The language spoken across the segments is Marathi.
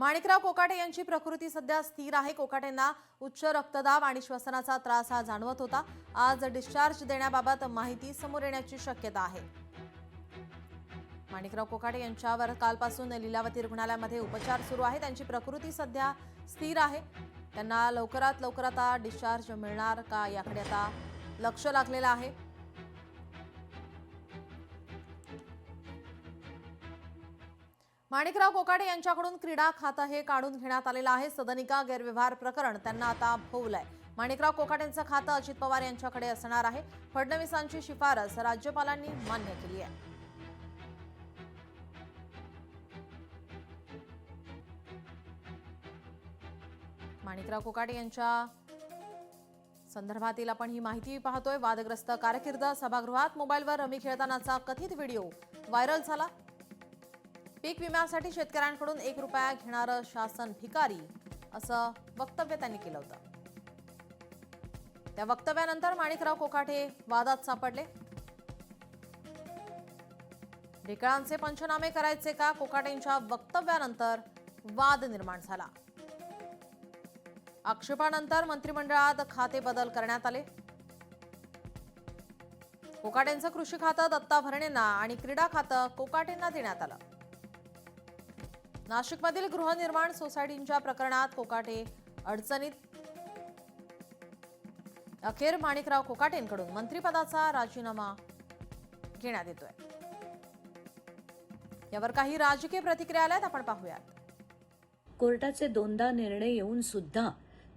माणिकराव कोकाटे यांची प्रकृती सध्या स्थिर आहे। कोकाटेंना उच्च रक्तदाब आणि श्वसनाचा त्रास जाणवत होता। आज डिस्चार्ज देण्याबाबत माहिती समोर येण्याची शक्यता आहे। माणिकराव कोकाटे यांच्यावर कालपासून लीलावती रुग्णालयामध्ये उपचार सुरू आहेत। त्यांची प्रकृती सध्या स्थिर आहे। त्यांना लवकरात लवकर आता डिस्चार्ज मिळणार का याकडे आता लक्ष लागलेलं आहे। माणिकराव कोकाटे यांच्याकडून क्रीडा खातं हे काढून घेण्यात आलेलं आहे। सदनिका गैरव्यवहार प्रकरण त्यांना आता भोवलंय। माणिकराव कोकाटेंचं खातं अजित पवार यांच्याकडे असणार आहे। फडणवीसांची शिफारस राज्यपालांनी मान्य केली आहे। माणिकराव कोकाटे यांच्या संदर्भातील आपण ही माहिती पाहतोय। वादग्रस्त कारकीर्द, सभागृहात मोबाईलवर रमी खेळतानाचा कथित व्हिडिओ व्हायरल झाला। पीक विम्यासाठी शेतकऱ्यांकडून 1 रुपया घेणारं शासन भिकारी असं वक्तव्य त्यांनी केलं होतं। त्या वक्तव्यानंतर माणिकराव कोकाटे वादात सापडले। ढेकळांचे पंचनामे करायचे का? कोकाटेंच्या वक्तव्यानंतर वाद निर्माण झाला। आक्षेपानंतर मंत्रिमंडळात खाते बदल करण्यात आले। कोकाटेंचं कृषी खातं दत्ता भरणेंना आणि क्रीडा खातं कोकाटेंना देण्यात आलं। नाशिकमधील गृहनिर्माण सोसायटींच्या प्रकरणात कोकाटे अडचणीत। अखेर माणिकराव कोकाटेंकडून मंत्रिपदाचा राजीनामा घेण्यात येतोय। यावर काही राजकीय प्रतिक्रिया आल्यात, आपण पाहूयात। कोर्टाचे 2दा निर्णय येऊन सुद्धा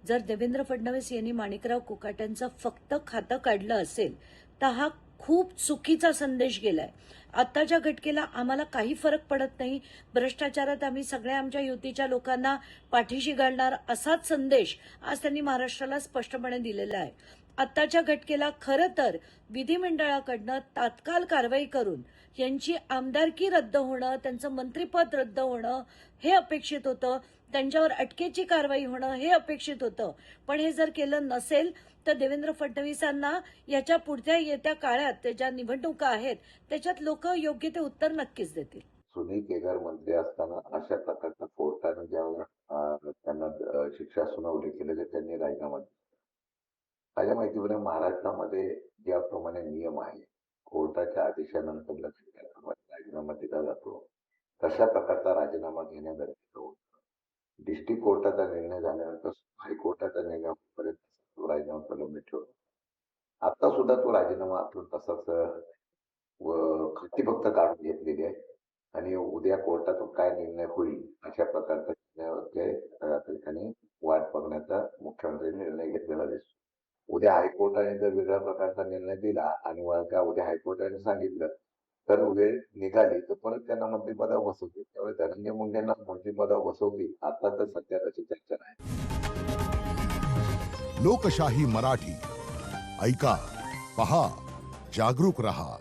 जर देवेंद्र फडणवीस यांनी माणिकराव कोकाटेंचं फक्त खातं काढलं असेल तर हा खूप चुकीचा संदेश गेलाय। आताच्या घटकेला आम्हाला काही फरक पडत नाही, भ्रष्टाचारात आम्ही सगळ्या आमच्या युतीच्या लोकांना पाठीशी घालणार असाच संदेश आज त्यांनी महाराष्ट्राला स्पष्टपणे दिलेला आहे। आताच्या घटकेला खरं तर विधिमंडळाकडनं तात्काळ कारवाई करून यांची आमदारकी रद्द होणं, त्यांचं मंत्रिपद रद्द होणं हे अपेक्षित होतं, त्यांच्यावर अटकेची कारवाई होणं हे अपेक्षित होतं। पण हे जर केलं नसेल तर देवेंद्र फडणवीसांना याच्या पुढच्या येत्या काळात ज्या निवडणुका आहेत त्याच्यात लोक योग्य ते उत्तर नक्कीच देतील। सुनील केदार मंत्री असताना अशा प्रकारचा कोर्टाने ज्यावेळेला त्यांना शिक्षा सुनावली केलेली त्यांनी राजीनामा दिला। माझ्या माहितीप्रमाणे महाराष्ट्रामध्ये ज्याप्रमाणे नियम आहे, कोर्टाच्या आदेशानंतर राजीनामा दिला जातो, तशा प्रकारचा राजीनामा घेणे गरजेचं होतं। डिस्ट्रिक्ट कोर्टाचा निर्णय झाल्यानंतर हायकोर्टाचा निर्णय होईपर्यंत तो राजीनामा प्रलंबित ठेवला। आता सुद्धा तो राजीनामा आपण तसाच खाती फक्त काढून घेतलेली आहे आणि उद्या कोर्टातून काय निर्णय होईल अशा प्रकारचा निर्णयाची वाट बघण्याचा मुख्यमंत्र्यांनी निर्णय घेतलेला दिसतो। उद्या हायकोर्टाने जर वेगळ्या प्रकारचा निर्णय दिला आणि उद्या हायकोर्टाने सांगितलं तर वेळ निघाली तर परत त्यांना मंत्रिपदावर बसवतील, त्यामुळे धनंजय मुंडेंना मंत्रिपदावर बसवतील आता तर सध्या तशी चर्चा नाही। लोकशाही मराठी ऐका, पहा, जागरूक रहा।